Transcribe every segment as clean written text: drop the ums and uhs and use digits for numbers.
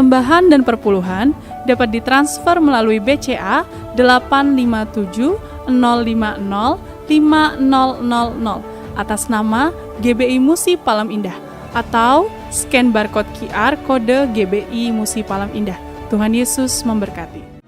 persembahan dan perpuluhan dapat ditransfer melalui BCA 857 050 5000 atas nama GBI Musi Palem Indah atau scan barcode QR kode GBI Musi Palem Indah. Tuhan Yesus memberkati.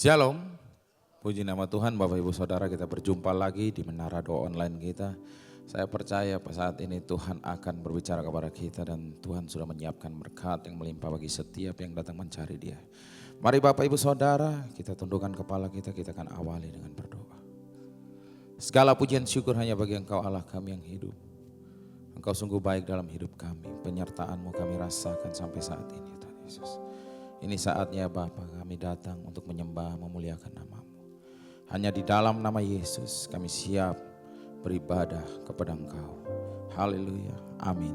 Shalom, puji nama Tuhan. Bapak Ibu Saudara, kita berjumpa lagi di Menara Doa Online kita. Saya percaya saat ini Tuhan akan berbicara kepada kita dan Tuhan sudah menyiapkan berkat yang melimpah bagi setiap yang datang mencari Dia. Mari Bapak Ibu Saudara, kita tundukkan kepala kita akan awali dengan berdoa. Segala pujian syukur hanya bagi Engkau Allah kami yang hidup. Engkau sungguh baik dalam hidup kami, penyertaan-Mu kami rasakan sampai saat ini Tuhan Yesus. Ini saatnya Bapa kami datang untuk menyembah, memuliakan nama-Mu. Hanya di dalam nama Yesus kami siap beribadah kepada Engkau. Haleluya, amin.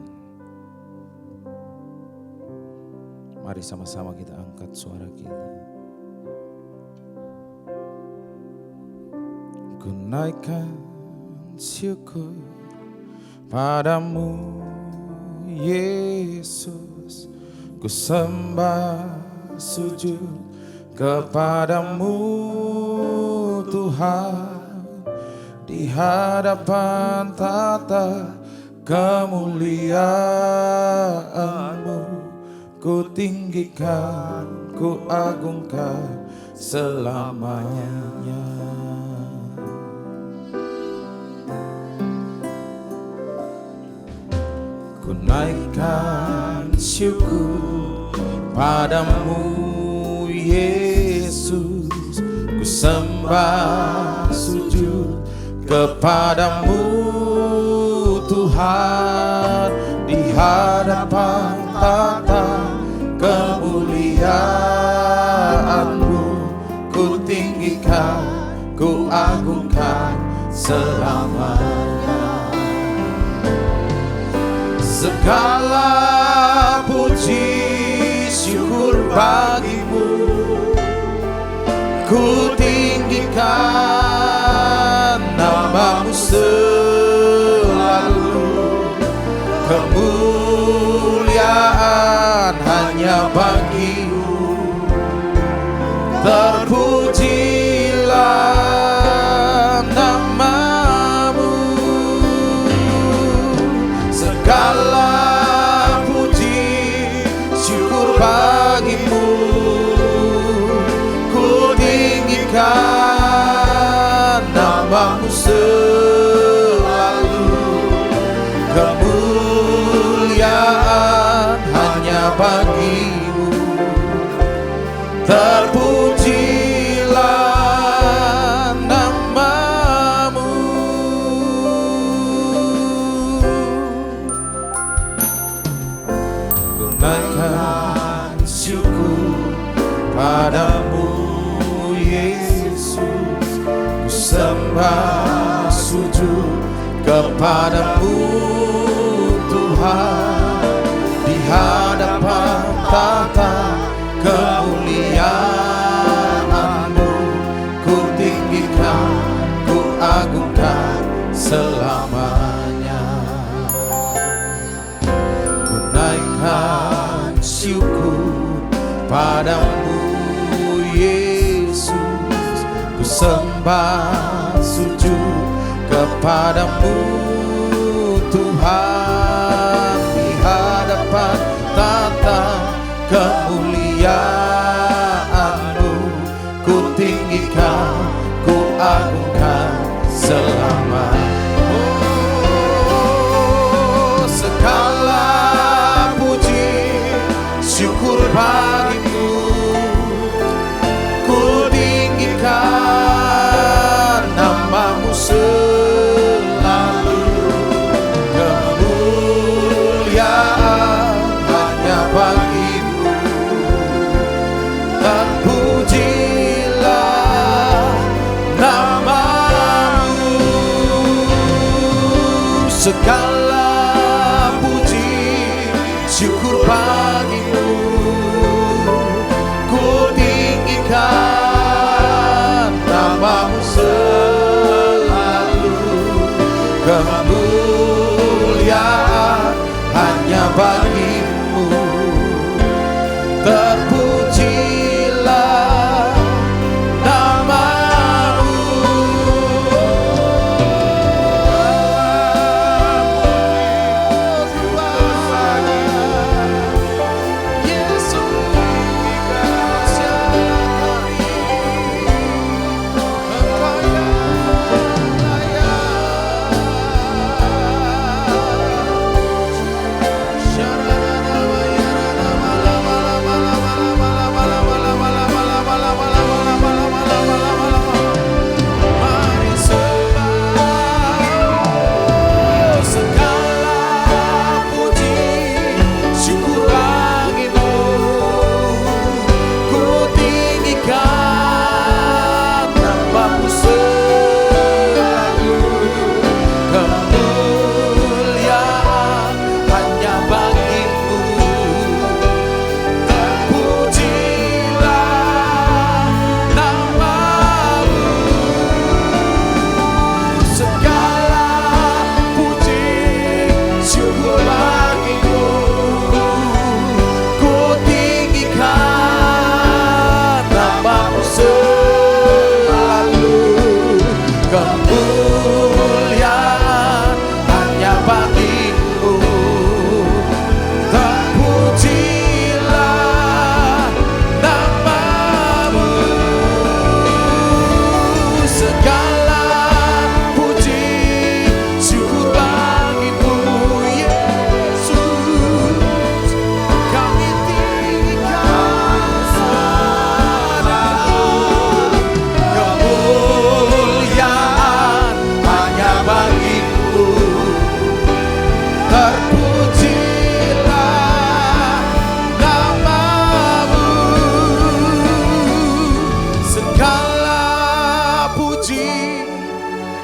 Mari sama-sama kita angkat suara kita. Ku naikkan syukur padamu Yesus. Ku sembah sujud kepadamu Tuhan, di hadapan tata kemuliaan-Mu. Ku tinggikan, ku agungkan selamanya. Ku naikkan syukur padamu Yesus, ku sembah sujud kepadamu Tuhan, di hadapan tata kemuliaan-Mu. Ku tinggikan, ku agungkan selamanya. Segala puji syukur bagi-Mu, ku tinggikan nama-Mu selalu. Kemuliaan hanya bagi-Mu, terpujilah nama-Mu. Segala puji syukur bagi-Mu, ku tinggikan nama-Mu selalu. Kemuliaan hanya bagi-Mu, terpujilah sembah sujud kepadamu Tuhan, di hadapan tahta kemuliaan-Mu, ku tinggikan, ku agungkan selamanya. Ku naikkan syukur padamu Yesus, ku sembah sujud kepadamu Tuhan, di hadapan tahta kemuliaan-Mu, ku tinggikan, ku agungkan selamanya. Oh, segala puji syukur bagimu, ku tinggikan nama-Mu selalu. Kemuliaan hanya bagi-Mu, terpujilah nama-Mu. Segala puji syukur bagi-Mu, ku tinggikan nama-Mu selalu. Kemuliaan hanya bagi-Mu, terpujilah nama-Mu. Yesus,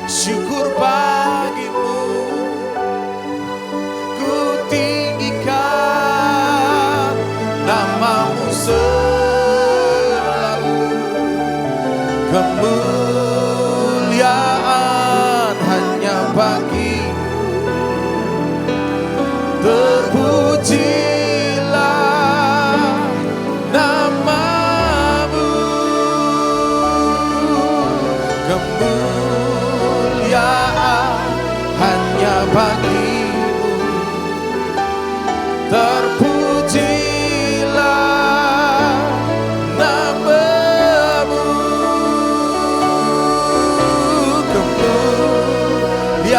syukur bagi-Mu, ku tinggikan nama-Mu selalu. Kemuliaan hanya bagi-Mu, terpujilah nama-Mu. Kemuliaan hanya bagi-Mu, terpujilah nama-Mu. Kemuliaan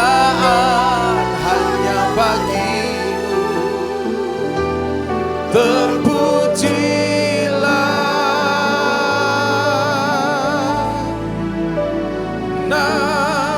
hanya bagi-Mu, terpujilah nama-Mu.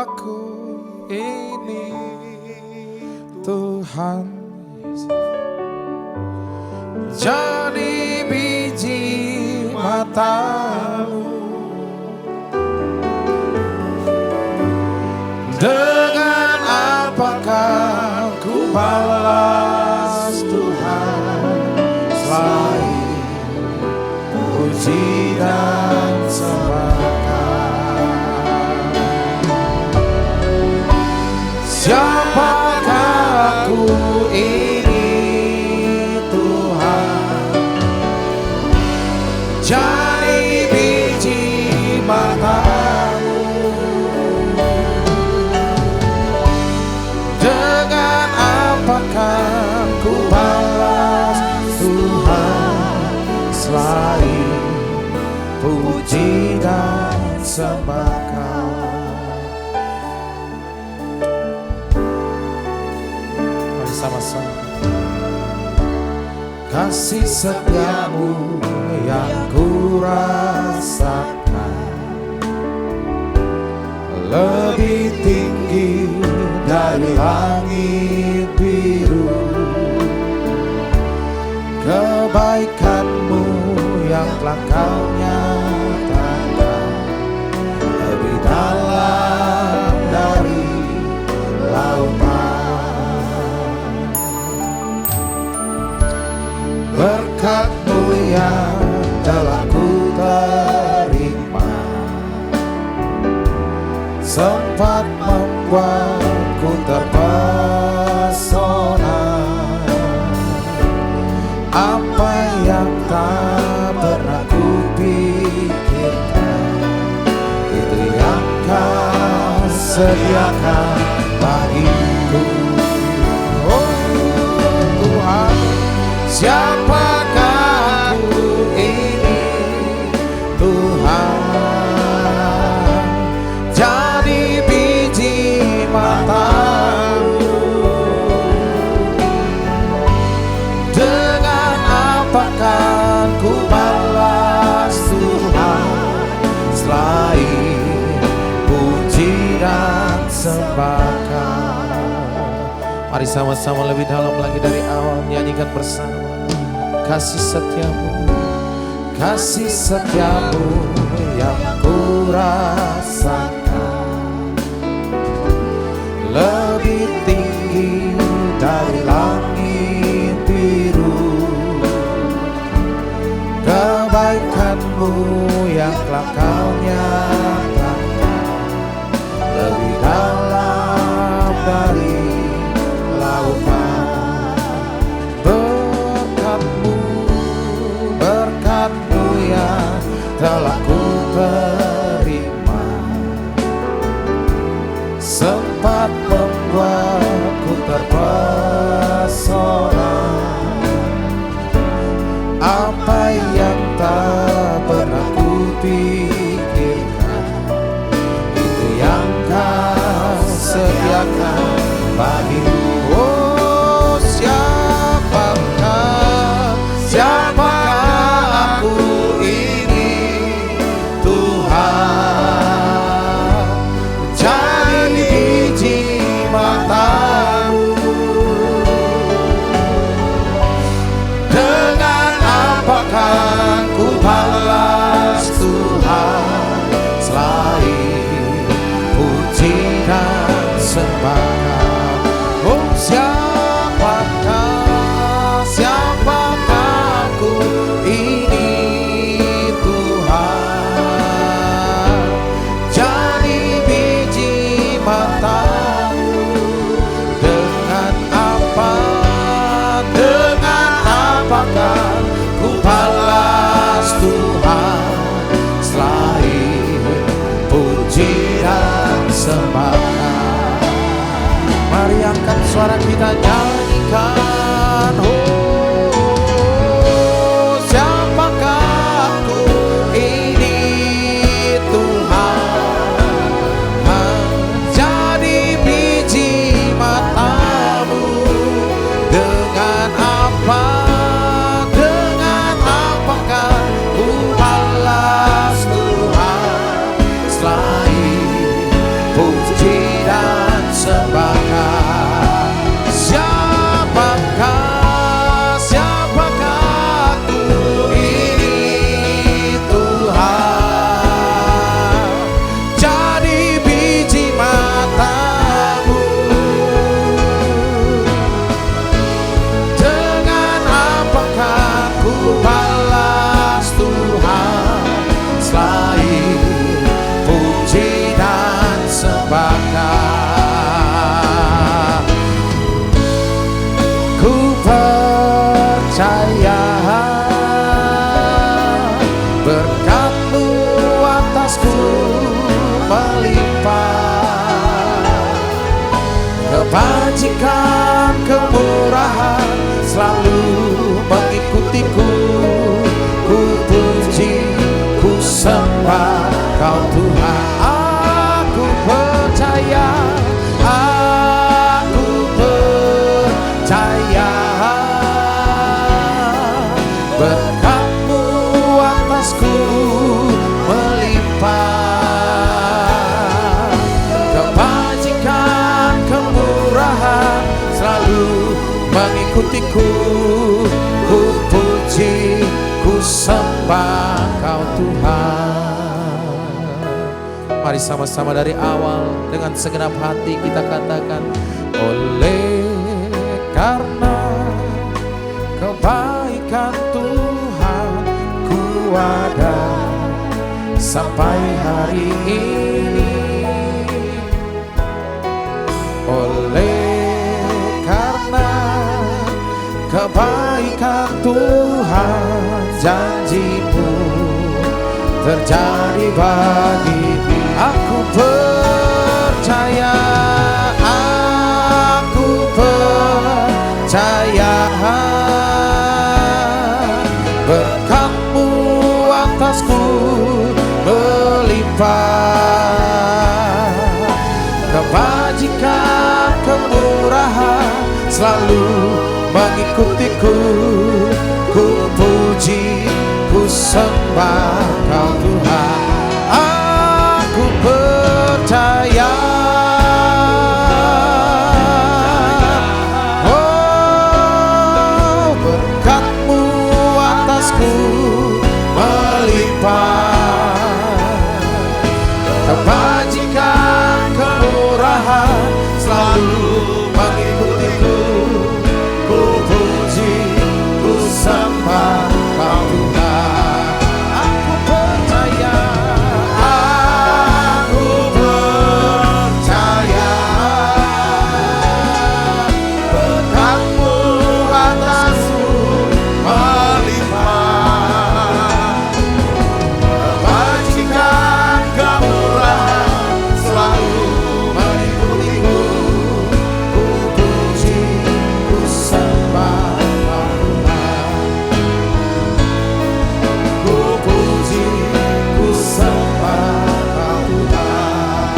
aku ini Tuhan jadi biji matamu. Dengan apakah ku balas Tuhan selain puji dan sembah? Siapakah aku ini Tuhan jadi biji matamu. Dengan apakah ku balas Tuhan selain puji dan sembah Kau. Mari sama-sama. Kasih setiamu yang ku rasakan lebih tinggi dari langit biru. Kebaikanmu yang telah Kau nyatakan lebih dalam dari lautan. Berkat-Mu yang telah ku terima sempat membuatku terpesona. Apa yang tak pernah ku pikirkan, itu yang Kau sediakan bagiku. Oh Tuhan, siapakah aku ini Tuhan jadi biji matamu. Dengan apakah ku balas Tuhan selain puji dan sembah Kau. Mari sama-sama lebih dalam lagi dari awal nyanyikan bersama. Kasih setiamu yang ku rasakan lebih tinggi dari langit biru. Kebaikan-Mu yang telah Kau nyatakan lebih dalam dari lautan. Berkat-Mu yang telah ku terima sempat membuatku terpesona. Apa yang tak pernah ku pikirkan, itu yang Kau sediakan bagiku. Oh siapakah aku ini Tuhan jadi biji matamu. Dengan apakah ku balas Tuhan selain puji dan sembah Kau. Oh siapakah aku ini Tuhan jadi biji matamu. Dengan apakah ku balas Tuhan selain puji dan sembah Kau. Mari angkat suara kita nyanyikan. Oh siapakah aku ini Tuhan jadi biji matamu. Dengan apakah ku balas Tuhan selain puji percaya berkat-Mu atasku melimpah, kebajikan kemurahan selalu mengikutiku. Ku puji, ku sembah Kau Tuhan. Aku percaya, aku percaya berkat-Mu atasku melimpah, kebajikan kemurahan selalu mengikutiku. Ku puji, ku sembah Kau Tuhan. Mari sama-sama dari awal dengan segenap hati kita katakan, oleh karena kebaikan Tuhan ku ada sampai hari ini. Oleh karena kebaikan Tuhan, janji-Mu terjadi bagi aku. Percaya, aku percaya berkat-Mu atasku melimpah, kebajikan kemurahan selalu mengikutiku. Ku puji, ku sembah Kau Tuhan. Aku percaya, oh, berkat-Mu atasku melimpah, kebajikan kemurahan selalu mengikutiku. Ku puji, ku sembah Kau Tuhan. Aku percaya, aku percaya berkat-Mu atasku melimpah, kebajikan kemurahan selalu mengikutiku. Ku puji, ku sembah Kau Tuhan. Ku puji, ku sembah Kau Tuhan.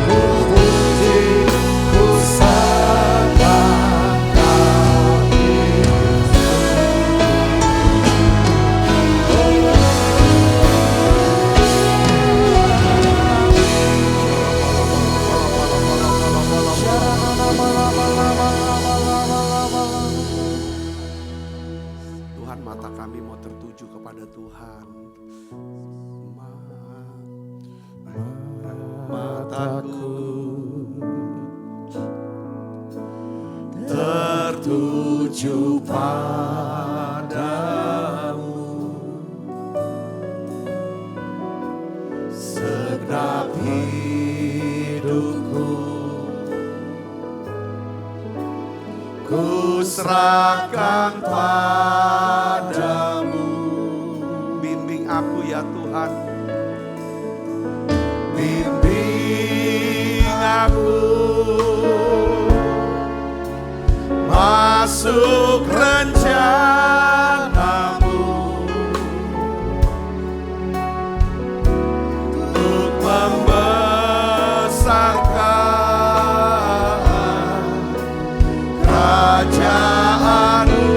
Ku puji, ku sembah Tuhan, mata kami mau tertuju kepada Tuhan. Mataku tertuju padamu, segenap hidupku ku serahkan padamu. Bimbing aku ya Tuhan, bimbing aku masuk rencana-Mu untuk membesarkan kerajaan-Mu.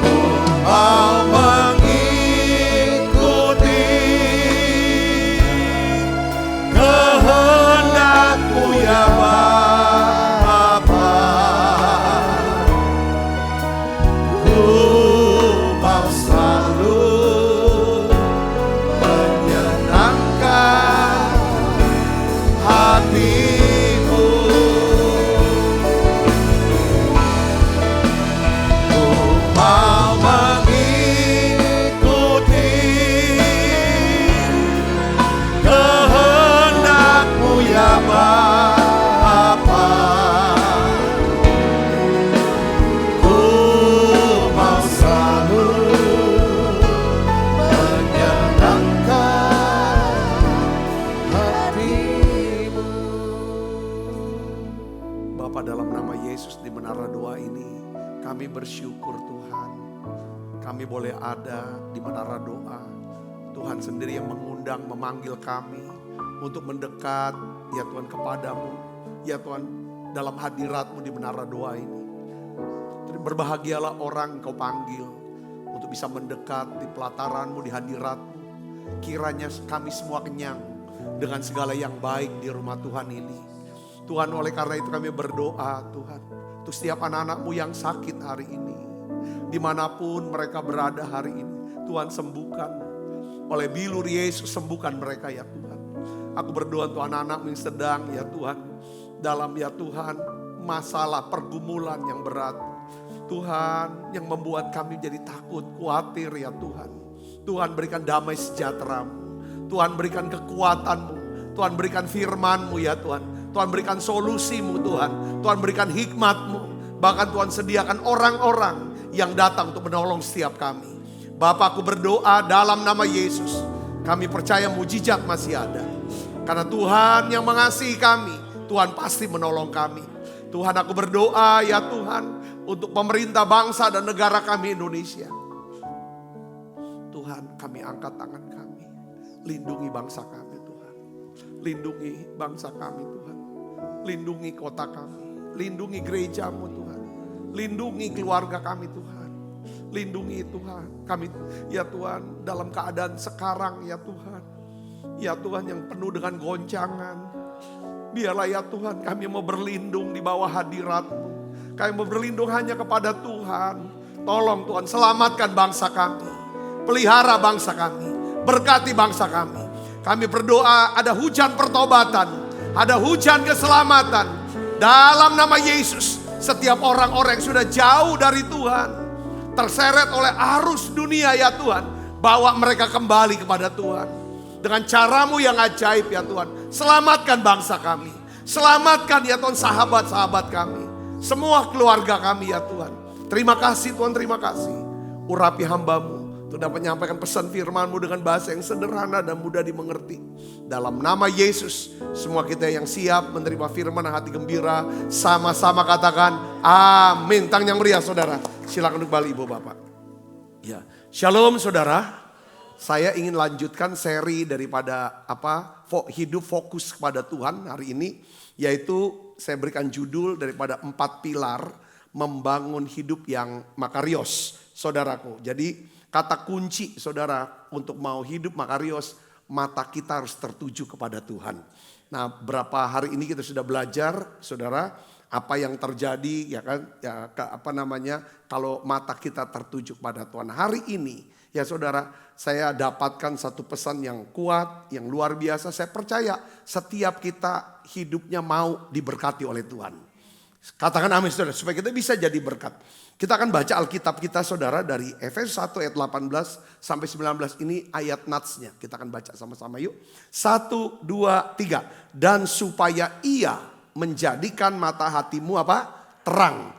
Ku mau mengikuti kehendak-Mu ya Bapa. Ku mau selalu menyenangkan hati Bapa, dalam nama Yesus di menara doa ini, kami bersyukur Tuhan. Kami boleh ada di menara doa. Tuhan sendiri yang mengundang, memanggil kami untuk mendekat, ya Tuhan, kepadamu. Ya Tuhan, dalam hadirat-Mu di menara doa ini. Berbahagialah orang Engkau panggil untuk bisa mendekat di pelataran-Mu, di hadirat-Mu. Kiranya kami semua kenyang dengan segala yang baik di rumah Tuhan ini. Tuhan, oleh karena itu kami berdoa Tuhan, untuk setiap anak-anak-Mu yang sakit hari ini, dimanapun mereka berada hari ini, Tuhan sembuhkan. Oleh bilur Yesus sembuhkan mereka ya Tuhan. Aku berdoa untuk anak-anak-Mu yang sedang ya Tuhan, dalam ya Tuhan masalah pergumulan yang berat. Tuhan, yang membuat kami jadi takut, khawatir ya Tuhan. Tuhan, berikan damai sejahtera-Mu. Tuhan, berikan kekuatan-Mu. Tuhan, berikan firman-Mu ya Tuhan. Tuhan, berikan solusi-Mu Tuhan. Tuhan, berikan hikmat-Mu. Bahkan Tuhan, sediakan orang-orang yang datang untuk menolong setiap kami. Bapa, aku berdoa dalam nama Yesus. Kami percaya mujizat masih ada. Karena Tuhan yang mengasihi kami, Tuhan pasti menolong kami. Tuhan, aku berdoa ya Tuhan, untuk pemerintah bangsa dan negara kami Indonesia. Tuhan, kami angkat tangan kami. Lindungi bangsa kami Tuhan. Lindungi bangsa kami Tuhan. Lindungi kota kami. Lindungi gereja-Mu Tuhan. Lindungi keluarga kami Tuhan. Lindungi Tuhan. Kami ya Tuhan dalam keadaan sekarang ya Tuhan. Ya Tuhan yang penuh dengan goncangan. Biarlah ya Tuhan kami mau berlindung di bawah hadirat-Mu. Kami mau berlindung hanya kepada Tuhan. Tolong Tuhan selamatkan bangsa kami. Pelihara bangsa kami. Berkati bangsa kami. Kami berdoa ada hujan pertobatan. Ada hujan keselamatan. Dalam nama Yesus. Setiap orang-orang yang sudah jauh dari Tuhan. Terseret oleh arus dunia ya Tuhan. Bawa mereka kembali kepada Tuhan. Dengan cara-Mu yang ajaib ya Tuhan. Selamatkan bangsa kami. Selamatkan ya Tuhan sahabat-sahabat kami. Semua keluarga kami ya Tuhan. Terima kasih Tuhan, terima kasih. Urapi hamba-Mu untuk dapat menyampaikan pesan firman-Mu dengan bahasa yang sederhana dan mudah dimengerti. Dalam nama Yesus, semua kita yang siap menerima firman dan hati gembira, sama-sama katakan amin. Tangan yang meriah saudara. Silakan kembali Ibu Bapak. Ya, shalom saudara. Saya ingin lanjutkan seri daripada hidup fokus kepada Tuhan hari ini, yaitu saya berikan judul daripada 4 pilar membangun hidup yang makarios, saudaraku. Jadi kata kunci saudara untuk mau hidup makarios, mata kita harus tertuju kepada Tuhan. Nah, berapa hari ini kita sudah belajar saudara apa yang terjadi ya kan, ya kalau mata kita tertuju kepada Tuhan. Hari ini ya saudara, saya dapatkan satu pesan yang kuat, yang luar biasa. Saya percaya setiap kita hidupnya mau diberkati oleh Tuhan. Katakan amin saudara, supaya kita bisa jadi berkat. Kita akan baca Alkitab kita saudara dari Efesus 1 ayat 18 sampai 19. Ini ayat natsnya, kita akan baca sama-sama yuk. 1, 2, 3. Dan supaya Ia menjadikan mata hatimu terang.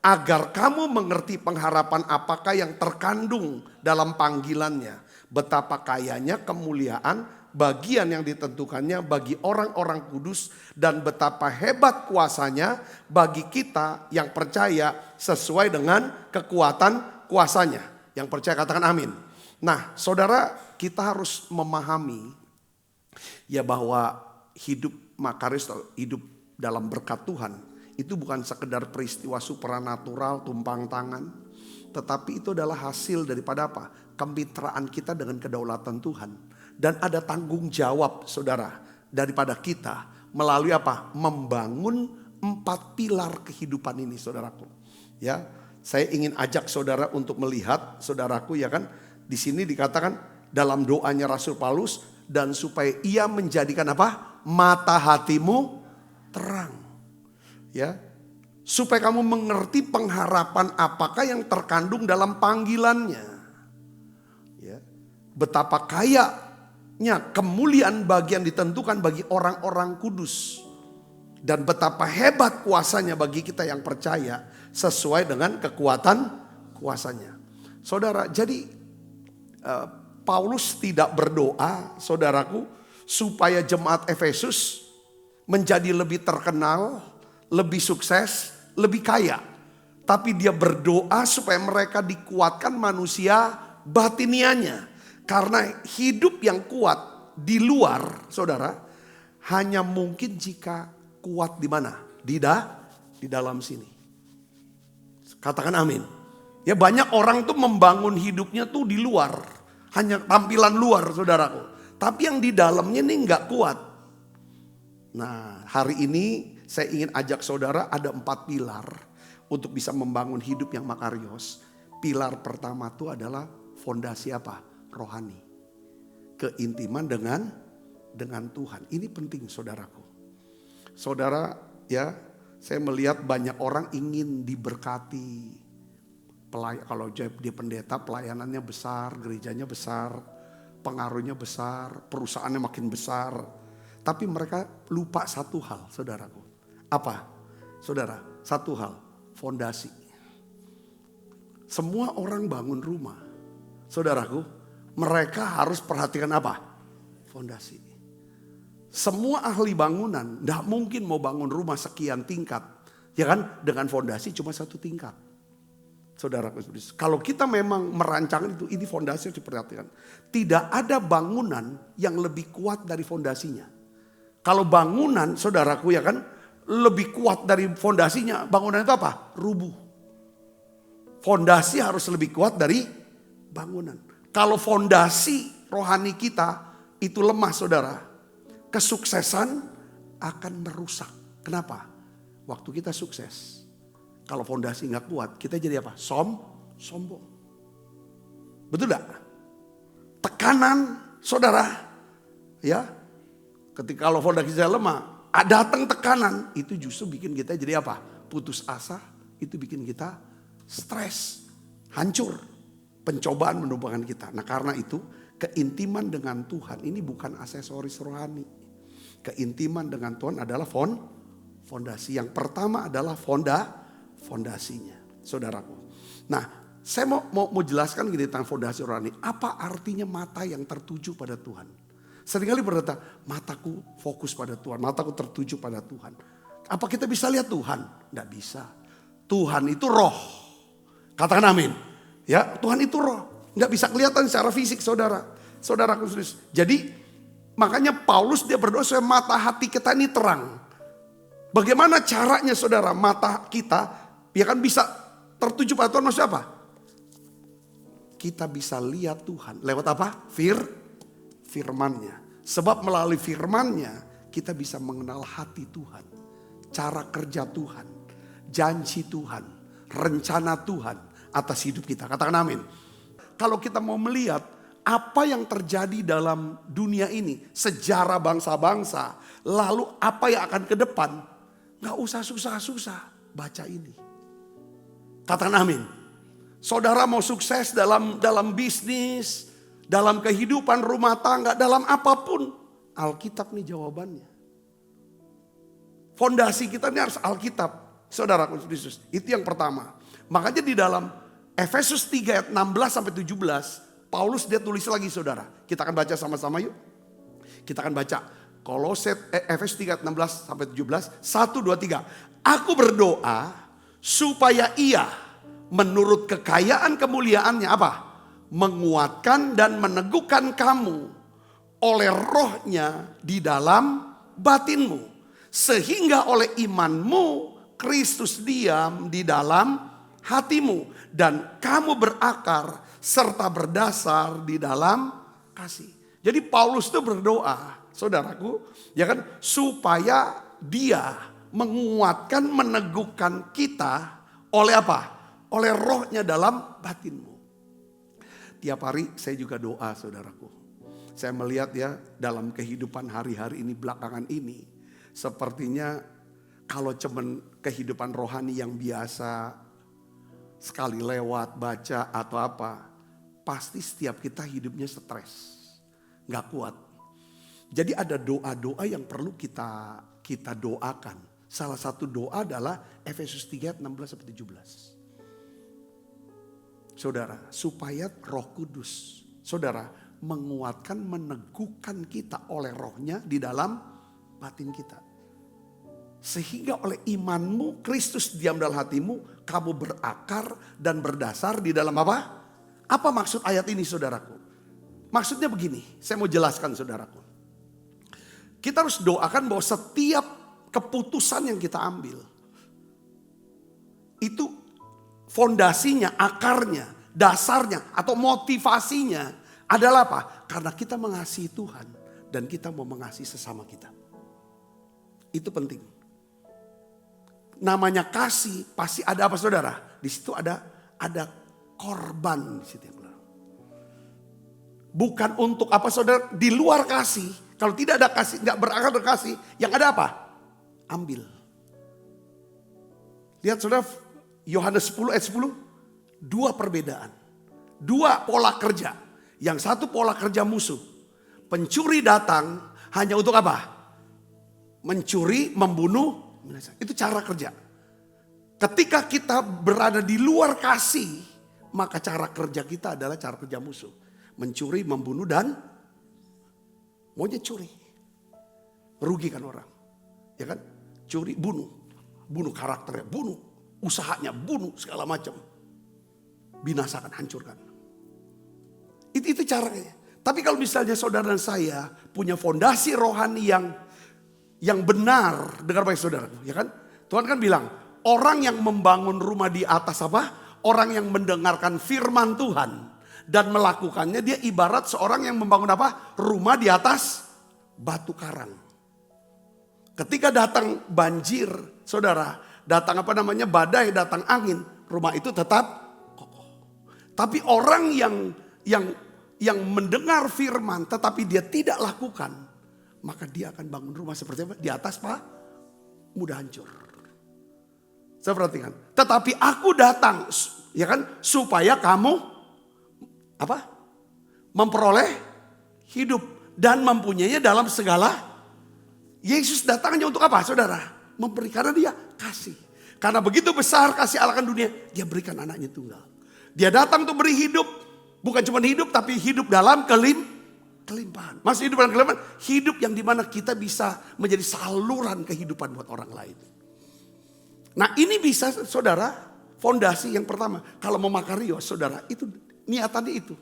Agar kamu mengerti pengharapan apakah yang terkandung dalam panggilannya. Betapa kayanya kemuliaan bagian yang ditentukannya bagi orang-orang kudus. Dan betapa hebat kuasanya bagi kita yang percaya sesuai dengan kekuatan kuasanya. Yang percaya katakan amin. Nah saudara, kita harus memahami ya bahwa hidup makaris, hidup dalam berkat Tuhan, itu bukan sekedar peristiwa supranatural, tumpang tangan. Tetapi itu adalah hasil daripada kemitraan kita dengan kedaulatan Tuhan. Dan ada tanggung jawab saudara daripada kita melalui membangun 4 pilar kehidupan ini saudaraku. Ya, saya ingin ajak saudara untuk melihat saudaraku ya kan. Di sini dikatakan dalam doanya Rasul Paulus, dan supaya Ia menjadikan mata hatimu terang. Ya, supaya kamu mengerti pengharapan apakah yang terkandung dalam panggilannya. Ya, betapa kayanya kemuliaan bagian ditentukan bagi orang-orang kudus. Dan betapa hebat kuasanya bagi kita yang percaya sesuai dengan kekuatan kuasanya. Saudara, jadi Paulus tidak berdoa saudaraku supaya jemaat Efesus menjadi lebih terkenal, lebih sukses, lebih kaya. Tapi dia berdoa supaya mereka dikuatkan manusia batinianya. Karena hidup yang kuat di luar, saudara, hanya mungkin jika kuat di mana? Di dalam sini. Katakan amin. Ya, banyak orang tuh membangun hidupnya tuh di luar. Hanya tampilan luar, saudaraku. Tapi yang di dalamnya nih nggak kuat. Nah, hari ini saya ingin ajak saudara, ada 4 pilar untuk bisa membangun hidup yang makarios. Pilar pertama itu adalah fondasi apa? Rohani. Keintiman dengan Tuhan. Ini penting, saudaraku. Saudara, ya, saya melihat banyak orang ingin diberkati. Kalau dia pendeta, pelayanannya besar, gerejanya besar, pengaruhnya besar, perusahaannya makin besar. Tapi mereka lupa satu hal, saudaraku. Apa? Saudara, satu hal, fondasi. Semua orang bangun rumah, saudaraku, mereka harus perhatikan apa? Fondasi. Semua ahli bangunan tidak mungkin mau bangun rumah sekian tingkat, ya kan? Dengan fondasi cuma 1 tingkat. Saudaraku, kalau kita memang merancang itu, ini fondasi harus diperhatikan. Tidak ada bangunan yang lebih kuat dari fondasinya. Kalau bangunan, saudaraku, ya kan, lebih kuat dari fondasinya, bangunan itu apa? Rubuh. Fondasi harus lebih kuat dari bangunan. Kalau fondasi rohani kita itu lemah, saudara, kesuksesan akan merusak. Kenapa? Waktu kita sukses, kalau fondasi nggak kuat, kita jadi apa? Sombong. Betul gak? Tekanan, saudara, ya. Ketika kalau fondasi kita lemah, datang tekanan, itu justru bikin kita jadi apa? Putus asa, itu bikin kita stres, hancur. Pencobaan menumpahkan kita. Nah, karena itu keintiman dengan Tuhan ini bukan aksesoris rohani. Keintiman dengan Tuhan adalah fondasi. Yang pertama adalah fondasinya, saudaraku. Nah, saya mau jelaskan gini tentang fondasi rohani. Apa artinya mata yang tertuju pada Tuhan? Seringkali berkata, mataku fokus pada Tuhan, mataku tertuju pada Tuhan. Apa kita bisa lihat Tuhan? Tidak bisa. Tuhan itu roh. Katakan amin. Ya, Tuhan itu roh. Tidak bisa kelihatan secara fisik, saudaraku. Jadi makanya Paulus dia berdoa supaya mata hati kita ini terang. Bagaimana caranya, saudara, mata kita ya kan bisa tertuju pada Tuhan, maksudnya apa? Kita bisa lihat Tuhan lewat apa? Firman-Nya. Sebab melalui firman-Nya kita bisa mengenal hati Tuhan, cara kerja Tuhan, janji Tuhan, rencana Tuhan atas hidup kita. Katakan amin. Kalau kita mau melihat apa yang terjadi dalam dunia ini, sejarah bangsa-bangsa, lalu apa yang akan ke depan, gak usah susah-susah baca ini. Katakan amin. Saudara mau sukses dalam bisnis, dalam kehidupan rumah tangga, dalam apapun, Alkitab nih jawabannya. Fondasi kita ini harus Alkitab, saudara Kristus. Itu yang pertama. Makanya di dalam Efesus 3 ayat 16 sampai 17, Paulus dia tulis lagi, saudara. Kita akan baca sama-sama yuk. Kita akan baca Efesus 3 ayat 16 sampai 17. 1, 2, 3. Aku berdoa supaya ia menurut kekayaan kemuliaannya apa? Menguatkan dan meneguhkan kamu oleh rohnya di dalam batinmu. Sehingga oleh imanmu Kristus diam di dalam hatimu. Dan kamu berakar serta berdasar di dalam kasih. Jadi Paulus itu berdoa, saudaraku, ya kan, supaya dia menguatkan, meneguhkan kita oleh apa? Oleh rohnya dalam batinmu. Tiap hari saya juga doa, saudaraku. Saya melihat ya dalam kehidupan hari-hari ini, belakangan ini, sepertinya kalau cuman kehidupan rohani yang biasa, sekali lewat baca atau apa, pasti setiap kita hidupnya stres, gak kuat. Jadi ada doa-doa yang perlu kita doakan. Salah satu doa adalah Efesus 3 ayat 16 sampai 17. Saudara, supaya Roh Kudus, saudara, menguatkan, meneguhkan kita oleh rohnya di dalam batin kita. Sehingga oleh imanmu, Kristus diam dalam hatimu, kamu berakar dan berdasar di dalam apa? Apa maksud ayat ini saudaraku? Maksudnya begini, saya mau jelaskan saudaraku. Kita harus doakan bahwa setiap keputusan yang kita ambil, itu fondasinya, akarnya, dasarnya atau motivasinya adalah apa? Karena kita mengasihi Tuhan dan kita mau mengasihi sesama kita. Itu penting. Namanya kasih pasti ada apa saudara? Di situ ada korban di situ. Bukan untuk apa saudara? Di luar kasih. Kalau tidak ada kasih, nggak berakar berkasih, yang ada apa? Ambil. Lihat saudara, Yohanes 10 ayat 10. Dua perbedaan. Dua pola kerja. Yang satu pola kerja musuh. Pencuri datang hanya untuk apa? Mencuri, membunuh. Itu cara kerja. Ketika kita berada di luar kasih, maka cara kerja kita adalah cara kerja musuh. Mencuri, membunuh, dan maunya curi. Merugikan orang. Ya kan? Curi, bunuh. Bunuh karakternya, bunuh. Usahanya, bunuh segala macam. Binasakan, hancurkan. Itu caranya. Tapi kalau misalnya saudara dan saya punya fondasi rohani yang benar, dengar baik saudara, ya kan? Tuhan kan bilang, orang yang membangun rumah di atas apa? Orang yang mendengarkan firman Tuhan dan melakukannya, dia ibarat seorang yang membangun apa? Rumah di atas batu karang. Ketika datang banjir, saudara, datang apa namanya? Badai, datang angin, rumah itu tetap kokoh. Tapi orang yang mendengar firman tetapi dia tidak lakukan, maka dia akan bangun rumah seperti apa? Di atas apa? Mudah hancur. Saya perhatikan. Tetapi aku datang, ya kan, supaya kamu apa? Memperoleh hidup dan mempunyainya dalam segala. Yesus datangnya untuk apa, saudara? Memberi, karena dia kasih. Karena begitu besar kasih Allah akan dunia, dia berikan anaknya tunggal. Dia datang untuk beri hidup, bukan cuma hidup, tapi hidup dalam kelimpahan. Maksud hidup dalam kelimpahan, hidup yang dimana kita bisa menjadi saluran kehidupan buat orang lain. Nah ini bisa saudara, fondasi yang pertama. Kalau mau makarios saudara, itu niatannya itu.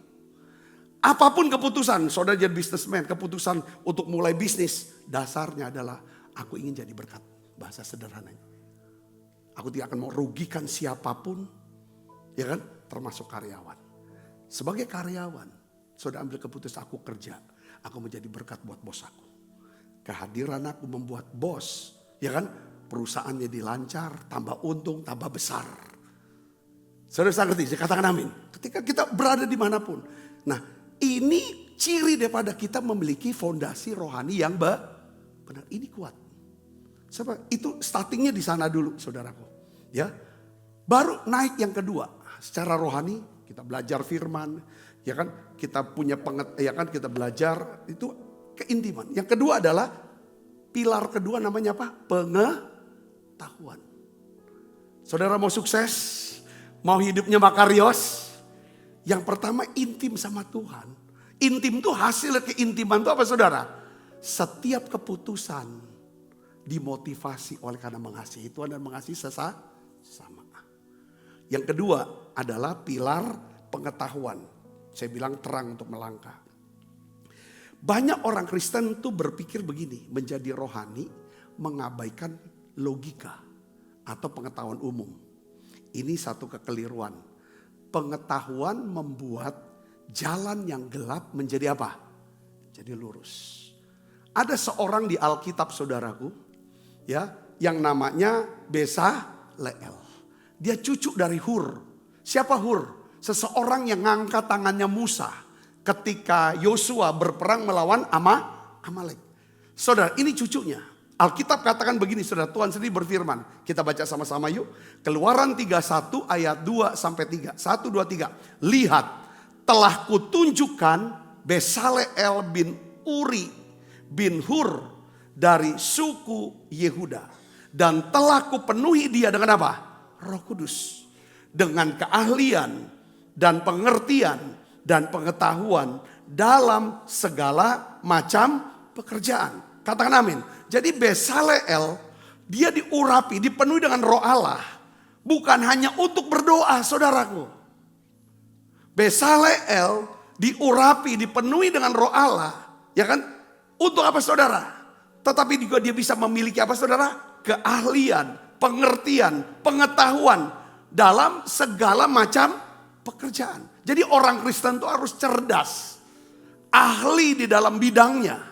Apapun keputusan, saudara jadi businessman, keputusan untuk mulai bisnis, dasarnya adalah aku ingin jadi berkat. Bahasa sederhananya. Aku tidak akan mau rugikan siapapun, ya kan, termasuk karyawan. Sebagai karyawan, saudara ambil keputusan, aku kerja, aku menjadi berkat buat bos aku. Kehadiran aku membuat bos, ya kan, perusahaannya dilancar, tambah untung, tambah besar. Saudara saya ngerti, saya katakan amin. Ketika kita berada dimanapun. Nah ini ciri daripada kita memiliki fondasi rohani yang benar. Ini kuat. Sebab itu startingnya di sana dulu saudaraku. Ya, baru naik yang kedua. Secara rohani kita belajar firman. Ya kan, kita punya ya kan, kita belajar itu keintiman. Yang kedua adalah pilar kedua namanya apa? Pengetahuan. Saudara mau sukses, mau hidupnya makarios, yang pertama intim sama Tuhan. Intim tuh hasil keintiman tuh apa saudara? Setiap keputusan dimotivasi oleh karena mengasihi Tuhan dan mengasihi sesama. Yang kedua adalah pilar pengetahuan. Saya bilang terang untuk melangkah. Banyak orang Kristen tuh berpikir begini, menjadi rohani mengabaikan logika atau pengetahuan umum. Ini satu kekeliruan. Pengetahuan membuat jalan yang gelap menjadi apa? Jadi lurus. Ada seorang di Alkitab saudaraku, ya, yang namanya Bezaleel. Dia cucu dari Hur. Siapa Hur? Seseorang yang ngangkat tangannya Musa ketika Yosua berperang melawan Amalek. Saudara, ini cucunya. Alkitab katakan begini, saudara, Tuhan sendiri berfirman. Kita baca sama-sama yuk. Keluaran 31 ayat 2 sampai 3. 1, 2, 3. Lihat, telah kutunjukkan Bezaleel bin Uri bin Hur dari suku Yehuda. Dan telah kupenuhi dia dengan apa? Roh Kudus. Dengan keahlian dan pengertian dan pengetahuan dalam segala macam pekerjaan. Katakan amin. Jadi Bezaleel Dia diurapi, dipenuhi dengan roh Allah. Bukan hanya untuk berdoa, saudaraku. Bezaleel diurapi, dipenuhi dengan roh Allah. Ya kan? Untuk apa saudara? Tetapi juga dia bisa memiliki apa saudara? Keahlian, pengertian, pengetahuan dalam segala macam pekerjaan. Jadi orang Kristen itu harus cerdas. Ahli di dalam bidangnya.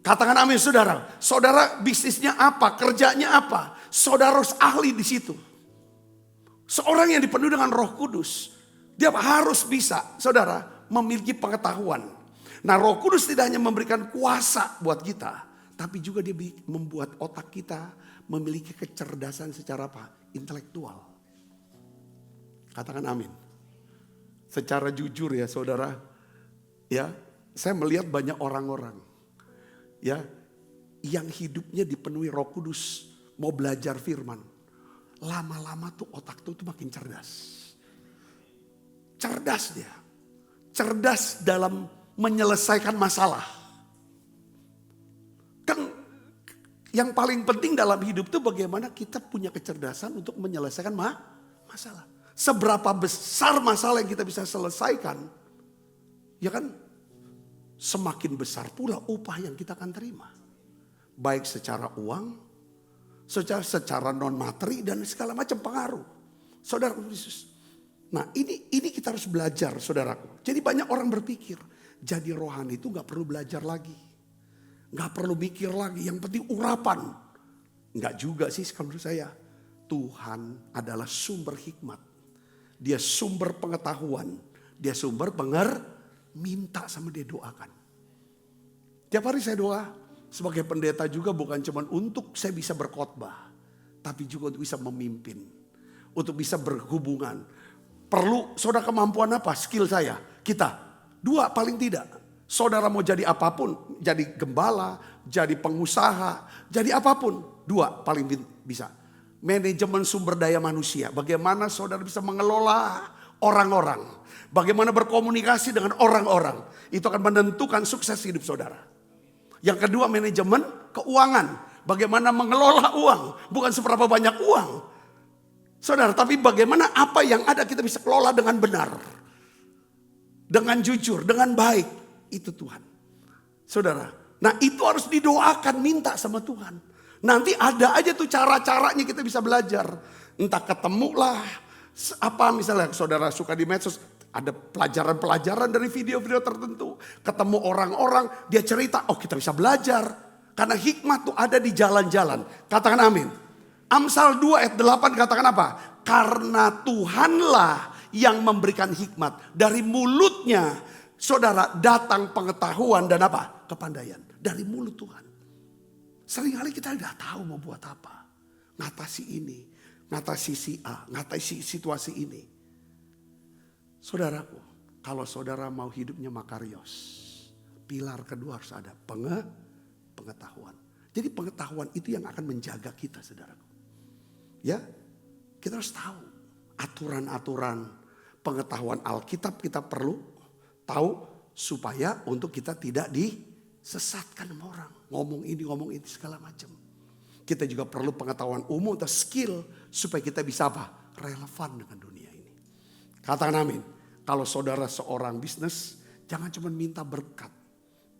Katakan amin saudara. Saudara bisnisnya apa, kerjanya apa. Saudara harus ahli di situ. Seorang yang dipenuhi dengan Roh Kudus. Dia harus bisa saudara memiliki pengetahuan. Nah Roh Kudus tidak hanya memberikan kuasa buat kita. Tapi juga dia membuat otak kita memiliki kecerdasan secara apa? Intelektual. Katakan amin. Secara jujur ya saudara. Ya, saya melihat banyak orang-orang. Ya, yang hidupnya dipenuhi Roh Kudus, mau belajar firman, lama-lama tuh otak tuh makin cerdas. Cerdas dia. Cerdas dalam menyelesaikan masalah. Kan yang paling penting dalam hidup tuh bagaimana kita punya kecerdasan untuk menyelesaikan masalah. Seberapa besar masalah yang kita bisa selesaikan, ya kan? Semakin besar pula upah yang kita akan terima. Baik secara uang, secara non materi dan segala macam pengaruh. Saudara Yesus. Nah ini kita harus belajar saudaraku. Jadi banyak orang berpikir jadi rohani itu gak perlu belajar lagi. Gak perlu mikir lagi, yang penting urapan. Gak juga sih menurut saya. Tuhan adalah sumber hikmat. Dia sumber pengetahuan. Dia sumber minta sama dia doakan. Tiap hari saya doa sebagai pendeta juga bukan cuma untuk saya bisa berkhotbah. Tapi juga untuk bisa memimpin. Untuk bisa berhubungan. Perlu saudara kemampuan apa? Skill saya. Kita. 2 paling tidak. Saudara mau jadi apapun. Jadi gembala. Jadi pengusaha. Jadi apapun. 2 paling bisa. Manajemen sumber daya manusia. Bagaimana saudara bisa mengelola orang-orang. Bagaimana berkomunikasi dengan orang-orang. Itu akan menentukan sukses hidup saudara. Yang kedua manajemen keuangan. Bagaimana mengelola uang. Bukan seberapa banyak uang. Saudara, tapi bagaimana apa yang ada kita bisa kelola dengan benar. Dengan jujur, dengan baik. Itu Tuhan. Saudara, nah itu harus didoakan, minta sama Tuhan. Nanti ada aja tuh cara-caranya kita bisa belajar. Entah ketemulah. Apa misalnya saudara suka di medsos, ada pelajaran-pelajaran dari video-video tertentu. Ketemu orang-orang, dia cerita, oh kita bisa belajar. Karena hikmat tuh ada di jalan-jalan. Katakan amin. Amsal 2 ayat 8 katakan apa? Karena Tuhanlah yang memberikan hikmat. Dari mulutnya saudara datang pengetahuan dan apa? Kepandaian. Dari mulut Tuhan. Seringkali kita tidak tahu mau buat apa. Ngatasi ini. Ngatasi si A, ngatasi situasi ini. Saudaraku, kalau saudara mau hidupnya makarios, pilar kedua harus ada pengetahuan. Jadi pengetahuan itu yang akan menjaga kita saudaraku. Ya, kita harus tahu aturan-aturan pengetahuan Alkitab kita perlu tahu supaya untuk kita tidak disesatkan sama orang. Ngomong ini segala macam. Kita juga perlu pengetahuan umum atau skill supaya kita bisa apa? Relevan dengan dunia ini. Katakan amin. Kalau saudara seorang bisnis, jangan cuma minta berkat.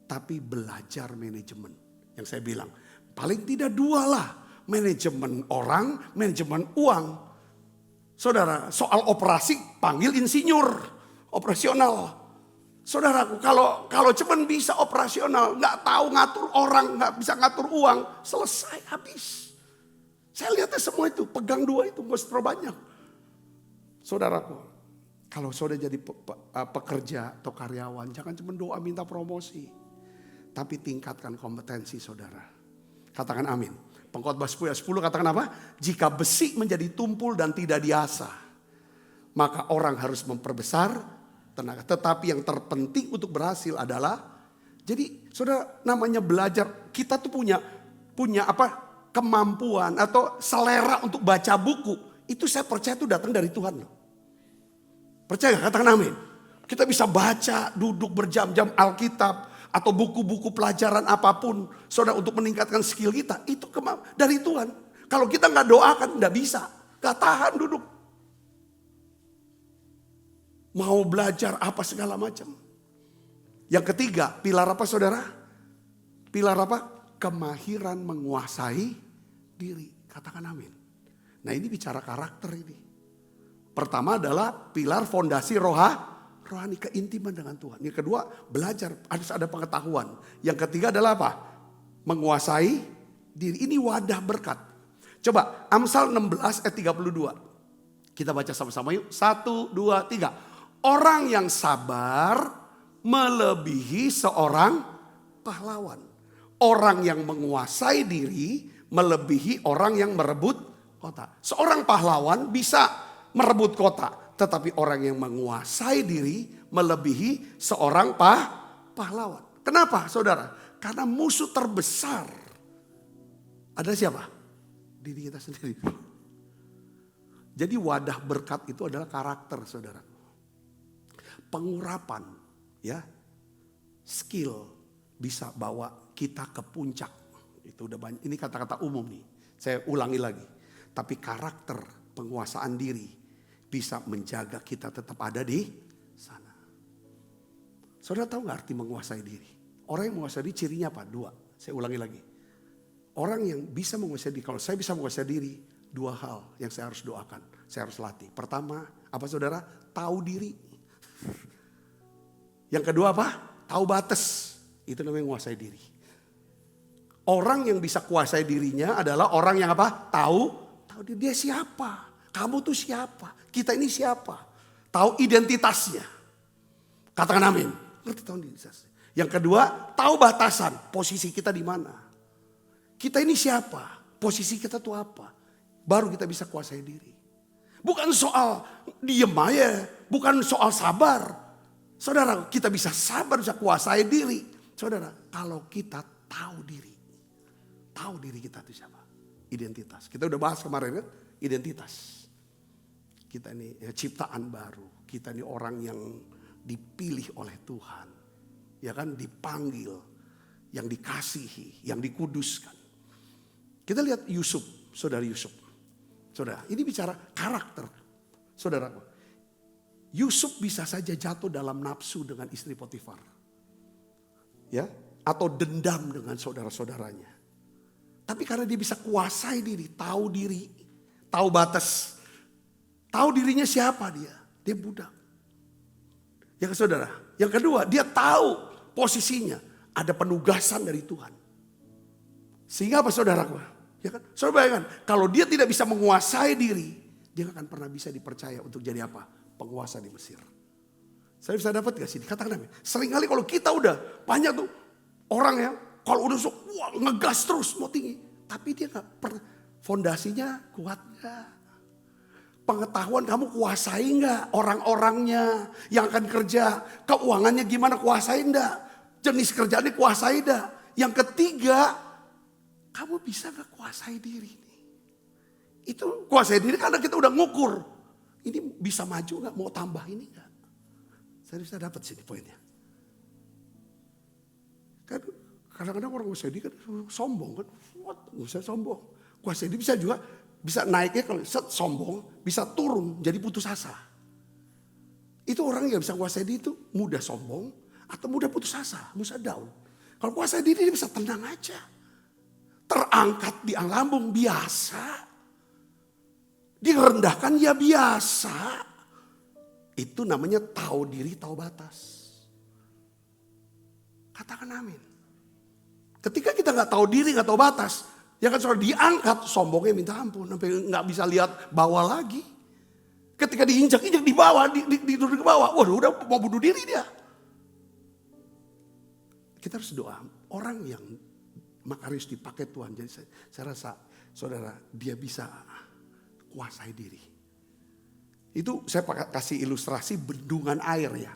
Tapi belajar manajemen. Yang saya bilang, paling tidak 2 lah. Manajemen orang, manajemen uang. Saudara, soal operasi panggil insinyur. Operasional. Saudaraku, kalau cuman bisa operasional, nggak tahu ngatur orang, nggak bisa ngatur uang, selesai habis. Saya lihatnya semua itu, pegang 2 itu, nggak usah terlalu banyak. Saudaraku, kalau saudara jadi pekerja atau karyawan, jangan cuma doa minta promosi, tapi tingkatkan kompetensi saudara. Katakan amin. Pengkhotbah 10 ayat 10 katakan apa? Jika besi menjadi tumpul dan tidak diasah, maka orang harus memperbesar tenaga. Tetapi yang terpenting untuk berhasil adalah, jadi saudara namanya belajar, kita tuh punya apa? Kemampuan atau selera untuk baca buku. Itu saya percaya itu datang dari Tuhan loh. Percaya gak? Katakan amin. Kita bisa baca, duduk berjam-jam Alkitab. Atau buku-buku pelajaran apapun. Saudara untuk meningkatkan skill kita. Itu dari Tuhan. Kalau kita nggak doakan nggak bisa. Gak tahan duduk. Mau belajar apa segala macam. Yang ketiga, pilar apa saudara? Pilar apa? Kemahiran menguasai diri. Katakan amin. Nah ini bicara karakter ini. Pertama adalah pilar fondasi rohani, keintiman dengan Tuhan. Yang kedua, belajar, harus ada pengetahuan. Yang ketiga adalah apa? Menguasai diri. Ini wadah berkat. Coba Amsal 16 ayat 32. Kita baca sama-sama yuk. 1, 2, 3. Orang yang sabar melebihi seorang pahlawan. Orang yang menguasai diri melebihi orang yang merebut kota. Seorang pahlawan bisa merebut kota. Tetapi orang yang menguasai diri melebihi seorang pahlawan. Kenapa saudara? Karena musuh terbesar ada siapa? Diri kita sendiri. Jadi wadah berkat itu adalah karakter saudara. Pengurapan, ya, skill bisa bawa kita ke puncak. Itu udah banyak. Ini kata-kata umum nih. Saya ulangi lagi. Tapi karakter, penguasaan diri bisa menjaga kita tetap ada di sana. Saudara tahu nggak arti menguasai diri? Orang yang menguasai diri cirinya apa? 2. Saya ulangi lagi. Orang yang bisa menguasai diri, kalau saya bisa menguasai diri, 2 hal yang saya harus doakan, saya harus latih. Pertama, apa saudara? Tahu diri. Yang kedua apa? Tahu batas. Itu namanya menguasai diri. Orang yang bisa kuasai dirinya adalah orang yang apa? Tahu diri dia siapa. Kamu tuh siapa? Kita ini siapa? Tahu identitasnya. Katakan amin. Ngerti tahu identitasnya. Yang kedua, tahu batasan. Posisi kita di mana. Kita ini siapa? Posisi kita tuh apa? Baru kita bisa kuasai diri. Bukan soal diem aja. Bukan soal sabar. Saudara, kita bisa sabar, bisa kuasai diri. Saudara, kalau kita tahu diri. Tahu diri kita itu siapa? Identitas. Kita udah bahas kemarin kan? Identitas. Kita ini ya, ciptaan baru. Kita ini orang yang dipilih oleh Tuhan. Ya kan, dipanggil. Yang dikasihi, yang dikuduskan. Kita lihat Yusuf, saudara Yusuf. Saudara, ini bicara karakter. Saudara, Yusuf bisa saja jatuh dalam nafsu dengan istri Potifar. Ya, atau dendam dengan saudara-saudaranya. Tapi karena dia bisa kuasai diri, tahu batas. Tahu dirinya siapa dia. Dia budak. Ya saudara. Yang kedua, dia tahu posisinya. Ada penugasan dari Tuhan. Sehingga apa saudara? Ya kan? Saudara bayangkan, kalau dia tidak bisa menguasai diri, dia gak akan pernah bisa dipercaya untuk jadi apa? Penguasa di Mesir. Saya bisa dapat gak sih? Katakan amin. Seringkali kalau kita udah banyak tuh orang yang kalau udah wah, ngegas terus mau tinggi. Tapi dia gak pernah, fondasinya kuat gak? Pengetahuan kamu kuasai gak? Orang-orangnya yang akan kerja, keuangannya gimana kuasai gak? Jenis kerjaannya kuasai gak? Yang ketiga, kamu bisa gak kuasai diri? Itu kuasai diri karena kita udah ngukur. Ini bisa maju gak? Mau tambah ini gak? Saya bisa dapat sini poinnya. Kan kadang-kadang orang kuasai diri kan sombong kan. Gak usah sombong. Kuasai diri bisa juga, bisa naiknya kalau sombong, bisa turun jadi putus asa. Itu orang yang bisa kuasai diri itu mudah sombong atau mudah putus asa, mudah down. Kalau kuasai diri dia bisa tenang aja. Terangkat di lambung biasa. Direndahkan ya biasa. Itu namanya tahu diri, tahu batas. Katakan amin. Ketika kita gak tahu diri, gak tahu batas. Ya kan saudara diangkat, sombongnya minta ampun. Sampai gak bisa lihat bawah lagi. Ketika diinjak-injak di bawah, duduk di bawah. Waduh udah mau bunuh diri dia. Kita harus doa. Orang yang makarius dipakai Tuhan. Jadi saya rasa saudara dia bisa kuasai diri. Itu saya kasih ilustrasi bendungan air ya.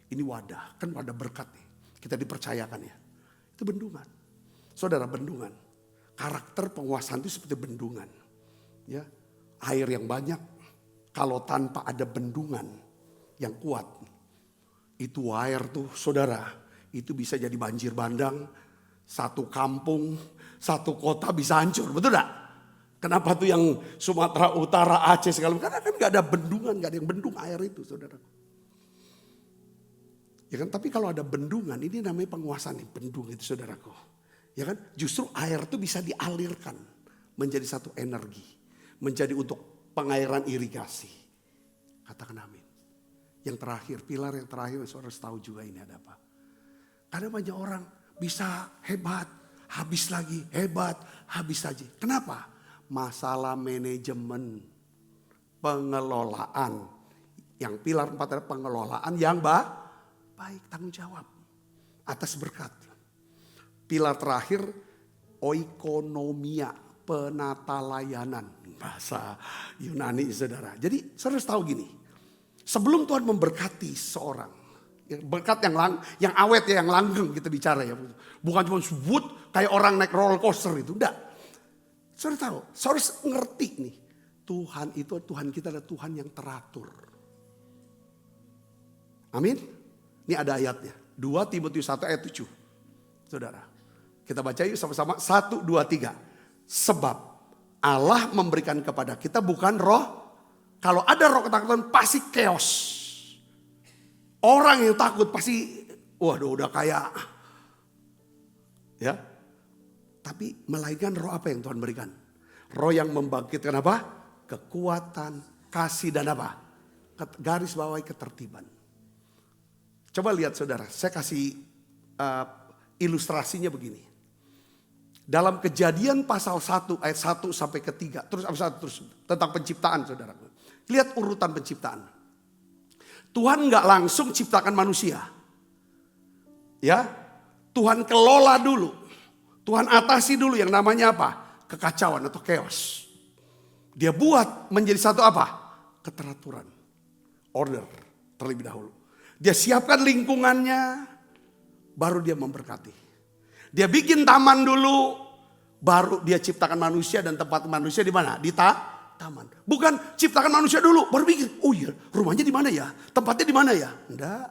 Ini wadah, kan wadah berkat nih. Kita dipercayakan ya. Itu bendungan. Saudara bendungan. Karakter penguasaan itu seperti bendungan. Ya, air yang banyak. Kalau tanpa ada bendungan yang kuat. Itu air tuh saudara. Itu bisa jadi banjir bandang. Satu kampung, satu kota bisa hancur. Betul gak? Kenapa tuh yang Sumatera Utara, Aceh segala macam? Karena kan gak ada bendungan, gak ada yang bendung air itu, saudara. Ya kan, tapi kalau ada bendungan, ini namanya penguasaan nih, bendung itu saudaraku. Ya kan, justru air itu bisa dialirkan menjadi satu energi, menjadi untuk pengairan irigasi. Katakan amin. Yang terakhir, pilar yang terakhir, saudara harus tahu juga ini ada apa. Karena banyak orang bisa hebat, habis lagi, hebat, habis lagi. Kenapa? Masalah manajemen, pengelolaan. Yang pilar 4 adalah pengelolaan yang baik, tanggung jawab atas berkat. Pilar terakhir, oikonomia, penata layanan. Bahasa Yunani saudara. Jadi saudara harus tahu gini, sebelum Tuhan memberkati seorang, berkat yang awet ya, yang langgeng kita bicara ya. Bukan cuma sebut kayak orang naik roller coaster itu, enggak. Saudara tahu, saudara harus ngerti nih, Tuhan kita adalah Tuhan yang teratur. Amin. Ini ada ayatnya, 2 Timotius 1 ayat 7. Saudara, kita baca yuk sama-sama, 1, 2, 3. Sebab Allah memberikan kepada kita bukan roh, kalau ada roh ketakutan pasti chaos. Orang yang takut pasti, waduh udah kayak, ya. Tapi melainkan roh apa yang Tuhan berikan? Roh yang membangkitkan apa? Kekuatan, kasih dan apa? Garis bawahi ketertiban. Coba lihat saudara, saya kasih ilustrasinya begini. Dalam Kejadian pasal 1 ayat 1 sampai ke 3, terus tentang penciptaan saudara. Lihat urutan penciptaan. Tuhan nggak langsung ciptakan manusia. Ya, Tuhan kelola dulu. Tuhan atasi dulu yang namanya apa? Kekacauan atau chaos. Dia buat menjadi satu apa? Keteraturan. Order terlebih dahulu. Dia siapkan lingkungannya, baru dia memberkati. Dia bikin taman dulu, baru dia ciptakan manusia dan tempat manusia di mana? Di taman. Bukan ciptakan manusia dulu, baru bikin. Oh iya, rumahnya di mana ya? Tempatnya di mana ya? Enggak.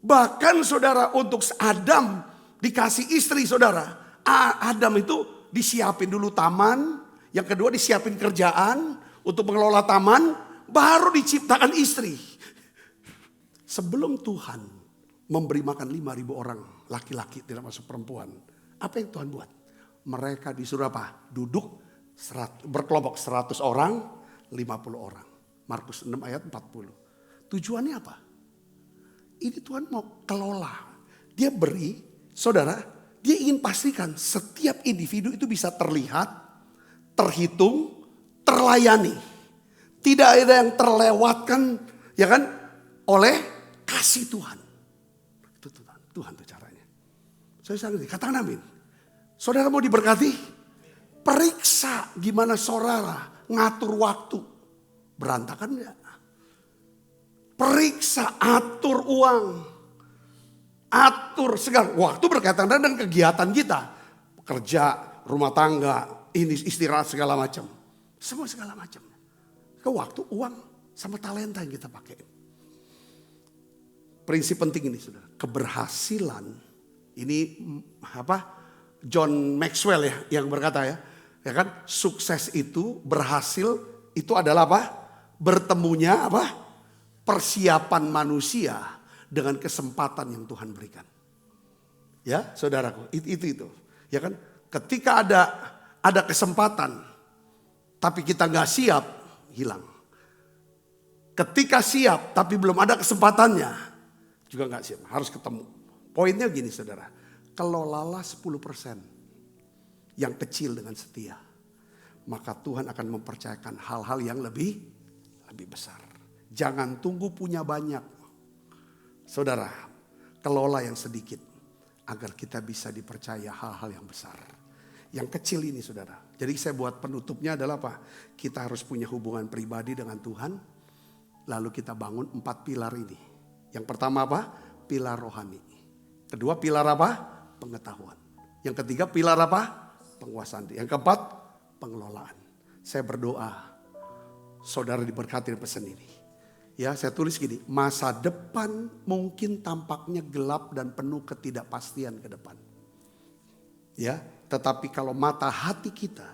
Bahkan saudara untuk Adam dikasih istri saudara. Adam itu disiapin dulu taman, yang kedua disiapin kerjaan untuk mengelola taman, baru diciptakan istri. Sebelum Tuhan memberi makan 5.000 orang laki-laki, tidak masuk perempuan. Apa yang Tuhan buat? Mereka disuruh apa? Duduk berkelompok 100 orang, 50 orang. Markus 6 ayat 40. Tujuannya apa? Ini Tuhan mau kelola. Dia beri, saudara, dia ingin pastikan setiap individu itu bisa terlihat, terhitung, terlayani. Tidak ada yang terlewatkan, ya kan, oleh kasih Tuhan. Itu Tuhan tuh caranya. Saya sangat katakan amin. Saudara mau diberkati? Periksa gimana saudara ngatur waktu. Berantakan enggak? Periksa, atur uang. Atur segala. Waktu berkaitan dengan kegiatan kita. Kerja, rumah tangga, ini istirahat segala macam. Semua segala macam. Ke waktu, uang, sama talenta yang kita pakai. Prinsip penting ini saudara. Keberhasilan. Ini apa? John Maxwell ya yang berkata ya. Ya kan? Sukses itu, berhasil itu adalah apa? Bertemunya apa? Persiapan manusia dengan kesempatan yang Tuhan berikan. Ya, saudaraku, itu. Ya kan? Ketika ada kesempatan tapi kita nggak siap, hilang. Ketika siap tapi belum ada kesempatannya, juga nggak siap, harus ketemu. Poinnya gini saudara, kelolalah 10% yang kecil dengan setia. Maka Tuhan akan mempercayakan hal-hal yang lebih besar. Jangan tunggu punya banyak. Saudara, kelola yang sedikit agar kita bisa dipercaya hal-hal yang besar. Yang kecil ini saudara. Jadi saya buat penutupnya adalah apa? Kita harus punya hubungan pribadi dengan Tuhan. Lalu kita bangun 4 pilar ini. Yang pertama apa? Pilar rohani. Kedua pilar apa? Pengetahuan. Yang ketiga pilar apa? Penguasaan. Yang keempat pengelolaan. Saya berdoa saudara diberkati dengan pesan ini. Ya, saya tulis gini, masa depan mungkin tampaknya gelap dan penuh ketidakpastian ke depan. Ya, tetapi kalau mata hati kita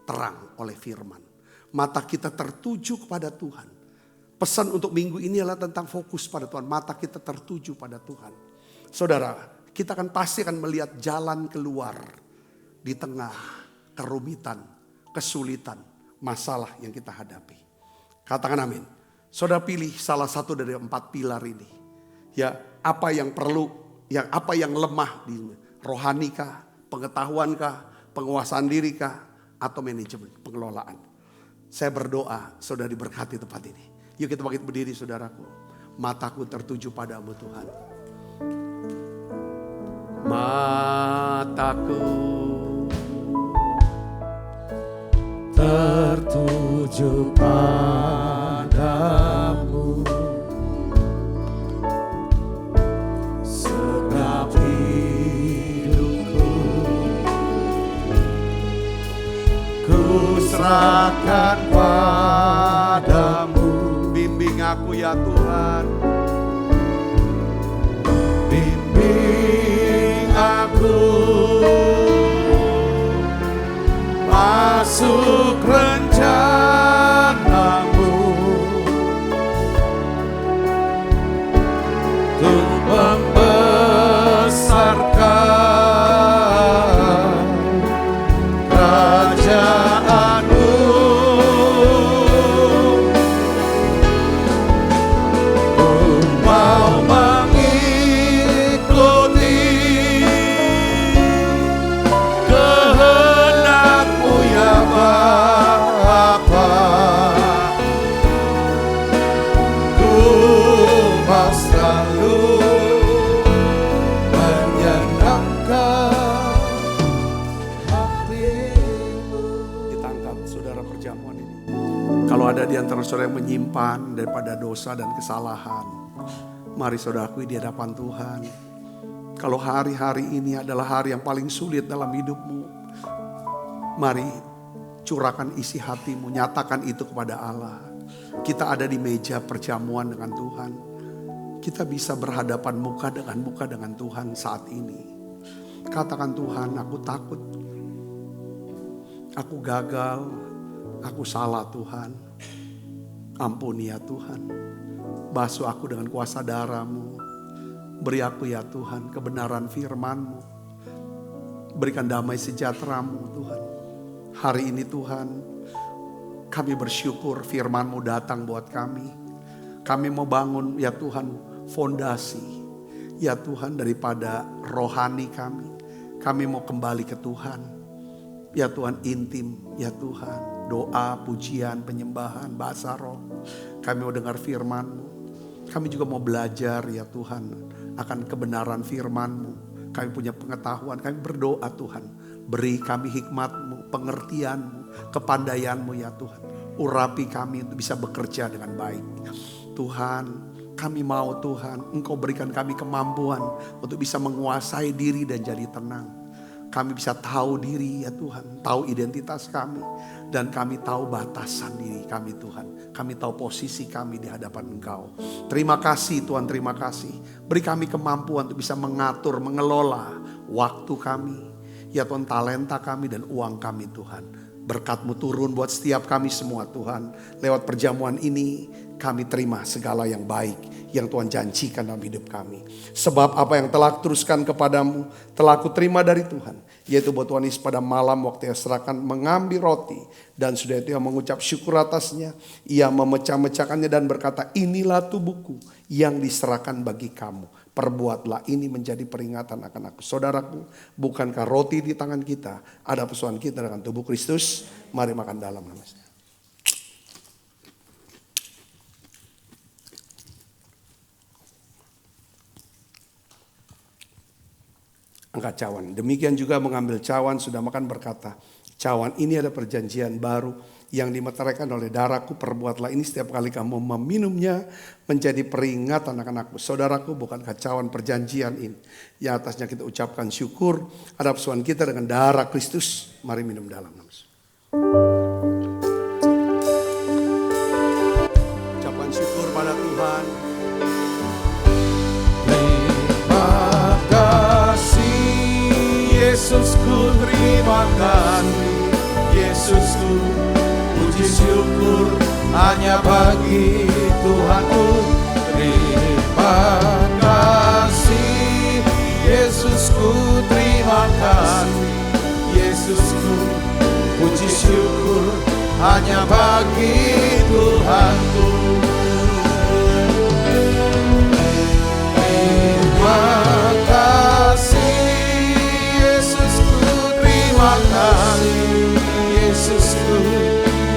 terang oleh firman. Mata kita tertuju kepada Tuhan. Pesan untuk minggu ini adalah tentang fokus pada Tuhan. Mata kita tertuju pada Tuhan. Saudara, kita pasti akan melihat jalan keluar di tengah kerumitan, kesulitan, masalah yang kita hadapi. Katakan amin. Saudara pilih salah satu dari 4 pilar ini. Ya, apa yang perlu, apa yang lemah di rohanikah, pengetahuankah, penguasaan dirikah, atau manajemen, pengelolaan. Saya berdoa saudara diberkati tempat ini. Yuk kita bangkit berdiri saudaraku. Mataku tertuju padamu Tuhan. Mataku tertuju padamu, sebab hidupku ku serahkan padamu. Bimbing aku ya Tuhan. Bimbing aku masuk rencanamu, untuk membesarkan kerajaanmu. Ku mau mengikuti kehendak-Mu ya Bapa. Ku mau selalu menyenangkan hati-Mu. Kita angkat saudara perjamuan ini. Kalau ada di antara saudara yang menyimpan daripada dosa dan kesalahan, mari saudara akui di hadapan Tuhan. Kalau hari-hari ini adalah hari yang paling sulit dalam hidupmu, mari curahkan isi hatimu, nyatakan itu kepada Allah. Kita ada di meja perjamuan dengan Tuhan. Kita bisa berhadapan muka dengan Tuhan saat ini. Katakan, Tuhan, aku takut. Aku gagal, aku salah Tuhan. Ampuni ya Tuhan. Basuh aku dengan kuasa darah-Mu. Beri aku ya Tuhan kebenaran firman-Mu. Berikan damai sejahtera-Mu Tuhan. Hari ini Tuhan, kami bersyukur firman-Mu datang buat kami. Kami mau bangun ya Tuhan fondasi. Ya Tuhan daripada rohani kami. Kami mau kembali ke Tuhan. Ya Tuhan intim, ya Tuhan. Doa, pujian, penyembahan, bahasa roh. Kami mau dengar firman-Mu. Kami juga mau belajar ya Tuhan akan kebenaran firman-Mu. Kami punya pengetahuan, kami berdoa Tuhan. Beri kami hikmat-Mu, pengertian-Mu, kepandaian-Mu ya Tuhan. Urapi kami untuk bisa bekerja dengan baik. Tuhan, kami mau Tuhan, Engkau berikan kami kemampuan untuk bisa menguasai diri dan jadi tenang. Kami bisa tahu diri ya Tuhan, tahu identitas kami. Dan kami tahu batasan diri kami Tuhan. Kami tahu posisi kami di hadapan Engkau. Terima kasih Tuhan, terima kasih. Beri kami kemampuan untuk bisa mengatur, mengelola waktu kami. Ya Tuhan, talenta kami dan uang kami Tuhan. Berkat-Mu turun buat setiap kami semua Tuhan. Lewat perjamuan ini kami terima segala yang baik yang Tuhan janjikan dalam hidup kami. Sebab apa yang telah teruskan kepadamu telah aku terima dari Tuhan. Yaitu bahwa Tuhan Yesus pada malam waktu ia serahkan mengambil roti. Dan sudah itu ia mengucap syukur atasnya. Ia memecah-mecahkannya dan berkata, inilah tubuhku yang diserahkan bagi kamu. Perbuatlah ini menjadi peringatan akan aku. Saudaraku, bukankah roti di tangan kita ada persoalan kita dengan tubuh Kristus? Mari makan dalam namanya. Angkat cawan. Demikian juga mengambil cawan sudah makan berkata, cawan ini ada perjanjian baru yang dimeteraikan oleh darahku. Perbuatlah ini setiap kali kamu meminumnya menjadi peringatan akan aku. Saudaraku, bukankah cawan perjanjian ini yang atasnya kita ucapkan syukur ada persoalan kita dengan darah Kristus. Mari minum dalam nama. Ucapan syukur pada Tuhan. Yesusku terima kasih, Yesusku hanya bagi Tuhanku. Terima kasih Yesusku, terima kasih Yesusku. Puji syukur hanya bagi Tuhanku. Terima kasih Yesusku, terima kasih Yesusku.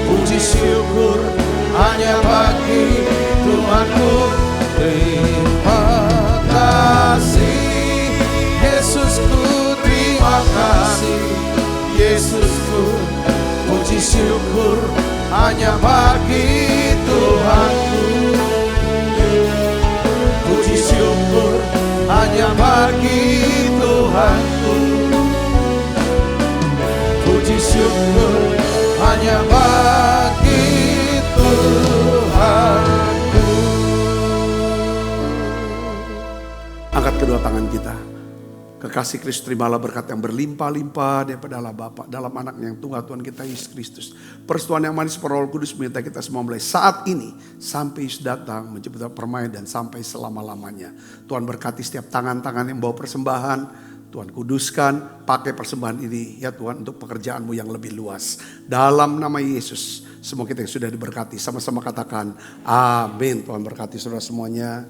Puji syukur hanya bagi Tuhanku. Terima kasih Yesusku, terima kasih Yesusku. Puji syukur hanya bagi Tuhanku. Puji syukur hanya bagi Tuhanku. Puji syukur hanya bagi Tuhanku. Angkat kedua tangan kita. Kekasih Kristus, terimalah berkat yang berlimpah-limpah daripada Allah Bapa dalam anak yang tunggal Tuhan kita Yesus Kristus. Persetujuan yang manis Roh Kudus menyertai kita semua mulai saat ini sampai Yesus datang menjemput permainan dan sampai selama-lamanya. Tuhan berkati setiap tangan-tangan yang bawa persembahan. Tuhan kuduskan, pakai persembahan ini ya Tuhan untuk pekerjaan-Mu yang lebih luas. Dalam nama Yesus, semua kita yang sudah diberkati sama-sama katakan amin. Tuhan berkati saudara semuanya.